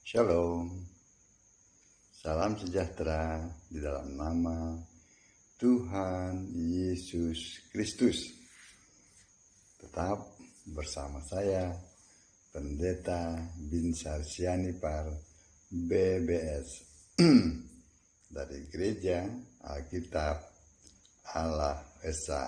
Shalom, salam sejahtera di dalam nama Tuhan Yesus Kristus. Tetap bersama saya, Pendeta Binsar Sianipar, BBS, dari Gereja Alkitab Allah Esa.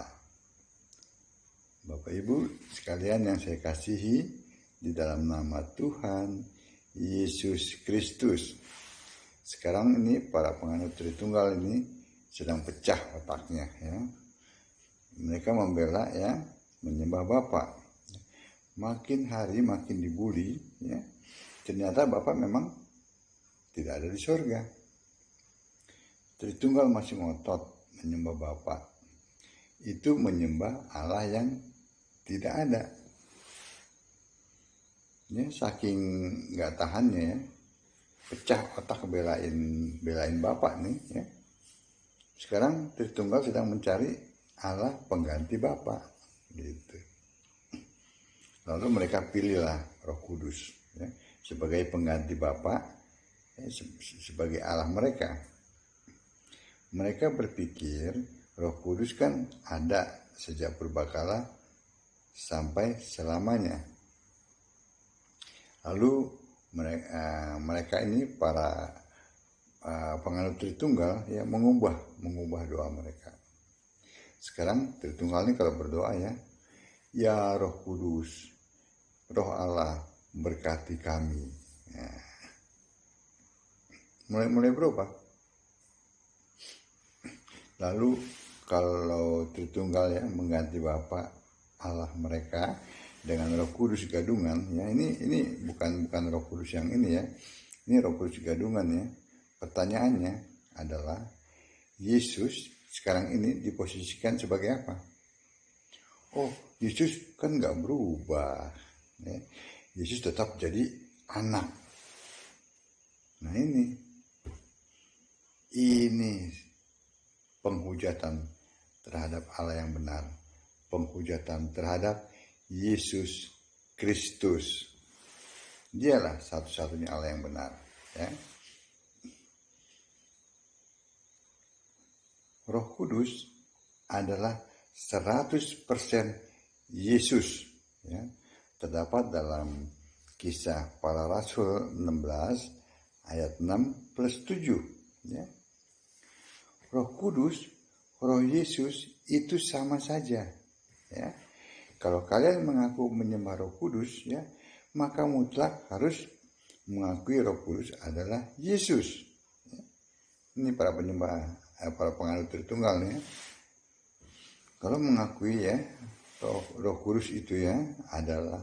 Bapak Ibu sekalian yang saya kasihi, di dalam nama Tuhan Yesus Kristus. Sekarang ini para penganut Tritunggal ini sedang pecah otaknya ya. Mereka membela ya, menyembah Bapa. Makin hari makin dibully ya. Ternyata Bapa memang tidak ada di surga. Tritunggal masih ngotot menyembah Bapa. Itu menyembah Allah yang tidak ada. Ya, saking nggak tahannya ya, pecah otak belain Bapak nih ya. Sekarang Tritunggal sedang mencari Allah pengganti Bapak gitu. Lalu mereka pilihlah Roh Kudus ya, sebagai pengganti Bapak ya, sebagai Allah mereka. Mereka berpikir Roh Kudus kan ada sejak purbakala sampai selamanya. Lalu mereka ini para penganut Tritunggal ya mengubah doa mereka. Sekarang Tritunggal ini kalau berdoa ya Roh Kudus, Roh Allah berkati kami. Ya. Mulai berubah. Lalu kalau Tritunggal ya mengganti Bapa Allah mereka dengan Roh Kudus gadungan ya, ini bukan Roh Kudus yang ini ya, ini Roh Kudus gadungan ya. Pertanyaannya adalah Yesus sekarang ini diposisikan sebagai apa? Oh, Yesus kan nggak berubah ya. Yesus tetap jadi anak. Nah ini penghujatan terhadap Allah yang benar, penghujatan terhadap Yesus Kristus. Dialah satu-satunya Allah yang benar ya. Roh Kudus adalah 100% Yesus ya. Terdapat dalam Kisah Para Rasul 16 ayat 6+7 ya. Roh Kudus, Roh Yesus itu sama saja ya. Kalau kalian mengaku menyembah Roh Kudus ya, maka mutlak harus mengakui Roh Kudus adalah Yesus. Ini para penganut Tritunggal ya. Kalau mengakui ya Roh Kudus itu ya adalah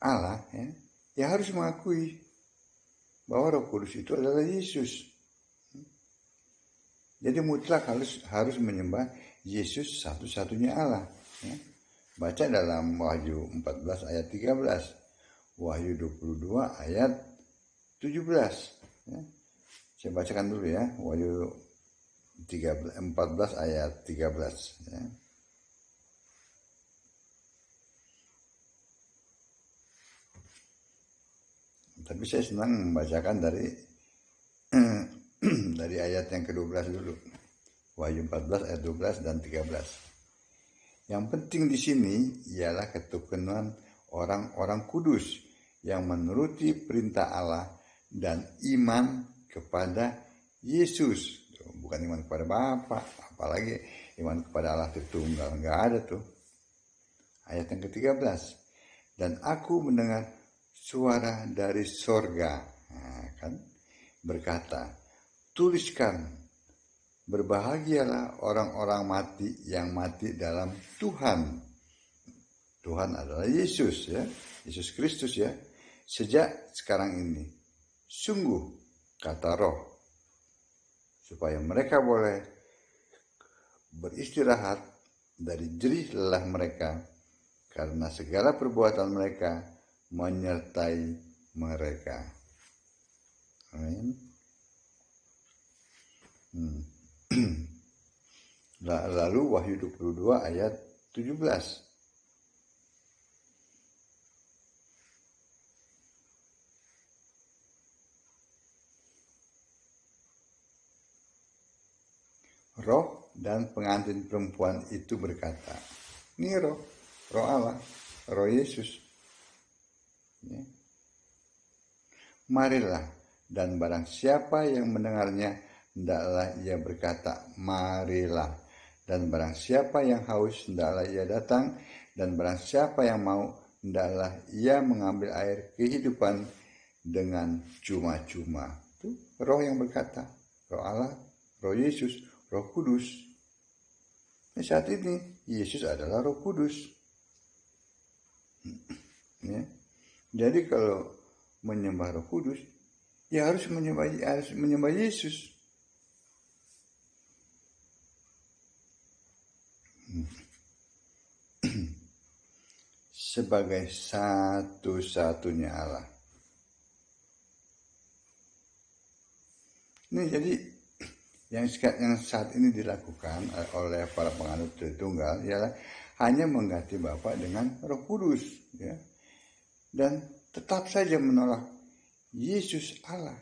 Allah ya harus mengakui bahwa Roh Kudus itu adalah Yesus. Jadi mutlak harus menyembah Yesus satu-satunya Allah ya. Baca dalam Wahyu 14 ayat 13, Wahyu 22 ayat 17 ya. Saya bacakan dulu ya, Wahyu 14 ayat 13 ya. Tapi saya senang membacakan dari ayat yang ke-12 dulu. Wahyu 14 ayat 12 dan 13. Yang penting di sini ialah ketukunan orang-orang kudus yang menuruti perintah Allah dan iman kepada Yesus. Bukan iman kepada Bapa, apalagi iman kepada Allah Tritunggal, enggak ada tuh. Ayat yang ke-13. Dan aku mendengar suara dari sorga, berkata, tuliskan, berbahagialah orang-orang mati yang mati dalam Tuhan. Tuhan adalah Yesus ya, Yesus Kristus ya. Sejak sekarang ini, sungguh kata Roh, supaya mereka boleh beristirahat dari jerih lelah mereka, karena segala perbuatan mereka menyertai mereka. Amin. Lalu Wahyu 22 ayat 17. roh dan pengantin perempuan itu berkata, ini roh Allah, roh Yesus. Ya. Marilah, dan barang siapa yang mendengarnya, hendaklah ia berkata, marilah. Dan barang siapa yang haus, hendaklah ia datang. Dan barang siapa yang mau, hendaklah ia mengambil air kehidupan dengan cuma-cuma. Itu roh yang berkata, roh Allah, roh Yesus, roh kudus. Nah, saat ini Yesus adalah roh kudus. Ya. Jadi kalau menyembah roh kudus, ya harus menyembah Yesus. Sebagai satu-satunya Allah. Ini jadi yang saat ini dilakukan oleh para penganut Tritunggal ialah hanya mengganti Bapa dengan Roh Kudus, ya. Dan tetap saja menolak Yesus Allah,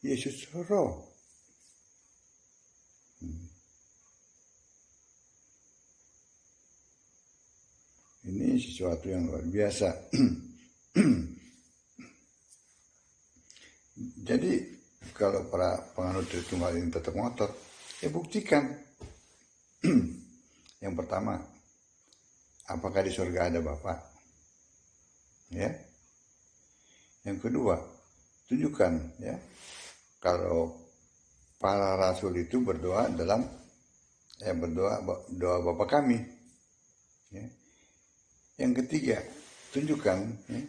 Yesus Roh. Ini sesuatu yang luar biasa. Jadi kalau para penganut Tritunggal ini tetap ngotot, ya buktikan. Yang pertama, apakah di surga ada Bapa? Ya. Yang kedua, tunjukkan, ya, kalau para rasul itu berdoa dalam doa Bapa kami. Ya. Yang ketiga, tunjukkan, ya,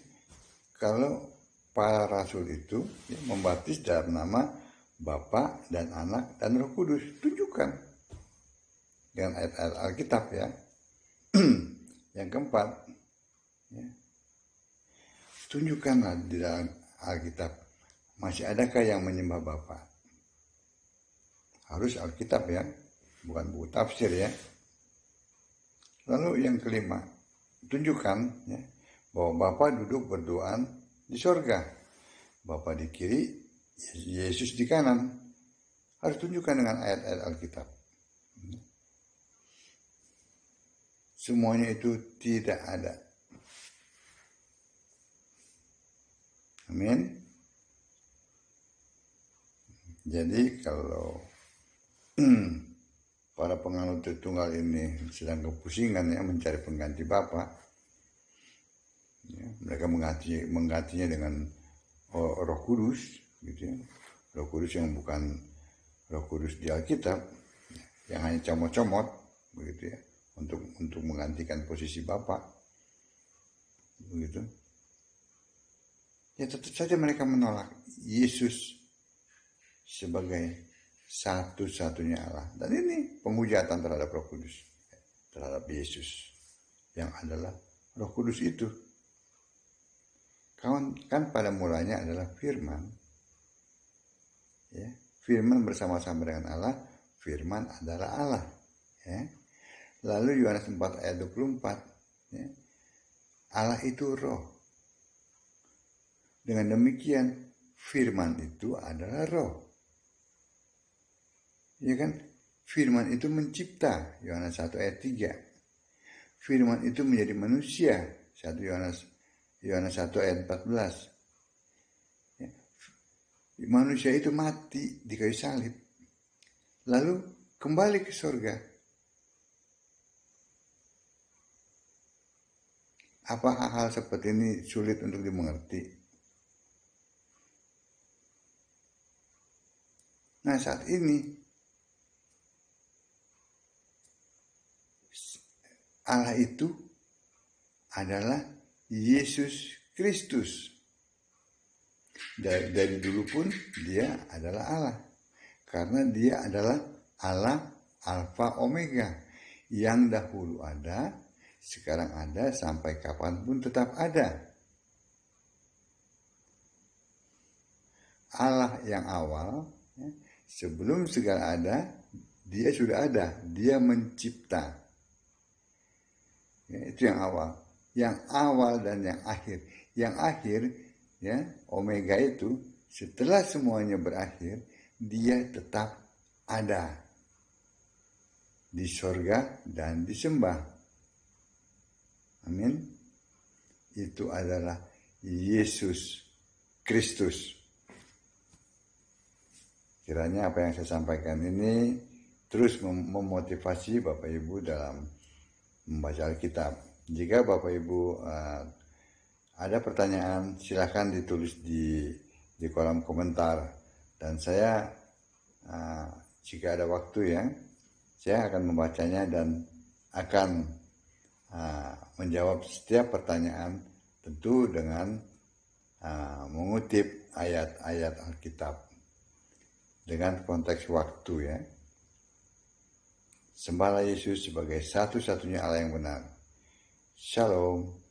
kalau para rasul itu, ya, membaptis dalam nama Bapa dan Anak dan Roh Kudus. Tunjukkan dengan ayat-ayat Alkitab, ya. Yang keempat, ya, tunjukkanlah di dalam Alkitab masih adakah yang menyembah Bapa. Harus Alkitab, ya, bukan buku tafsir, ya. Lalu yang kelima, tunjukkan, ya, bahwa Bapa duduk berduaan di sorga, Bapa di kiri, Yesus di kanan. Harus tunjukkan dengan ayat-ayat Alkitab. Semuanya itu tidak ada. Amin. Jadi kalau para penganut Tritunggal ini sedang kepusingan, ya, mencari pengganti Bapa, ya, mereka menggantinya dengan Roh Kudus, gitu, ya. Roh Kudus yang bukan Roh Kudus di Alkitab, yang hanya comot-comot, begitu, ya, untuk menggantikan posisi Bapa, begitu. Ya tetap saja mereka menolak Yesus sebagai satu-satunya Allah. Dan ini penghujatan terhadap Roh Kudus, terhadap Yesus yang adalah Roh Kudus itu. Kan pada mulanya adalah firman, ya. Firman bersama-sama dengan Allah, firman adalah Allah, ya. Lalu Yohanes 4 ayat 24, ya, Allah itu roh. Dengan demikian firman itu adalah roh. Ya kan? Firman itu mencipta, Yohanes 1 ayat 3. Firman itu menjadi manusia, 1 Yohanes 1 ayat 14. Ya. Manusia itu mati di kayu salib, lalu kembali ke surga. Apa hal-hal seperti ini sulit untuk dimengerti? Nah, saat ini Allah itu adalah Yesus Kristus. Dari dulu pun dia adalah Allah. Karena dia adalah Allah Alfa Omega. Yang dahulu ada, sekarang ada, sampai kapanpun tetap ada. Allah yang awal, ya, sebelum segala ada, dia sudah ada. Dia mencipta. Ya, itu yang awal. Yang awal dan yang akhir. Yang akhir, ya, Omega itu, setelah semuanya berakhir, dia tetap ada. di sorga dan disembah. Amin. Itu adalah Yesus Kristus. Kiranya apa yang saya sampaikan ini terus memotivasi Bapak Ibu dalam membaca Alkitab. Jika Bapak Ibu ada pertanyaan, silahkan ditulis di kolom komentar. Dan saya jika ada waktu ya, saya akan membacanya dan akan menjawab setiap pertanyaan, tentu dengan mengutip ayat-ayat Alkitab dengan konteks waktu ya. Sembahlah Yesus sebagai satu-satunya Allah yang benar. Shalom.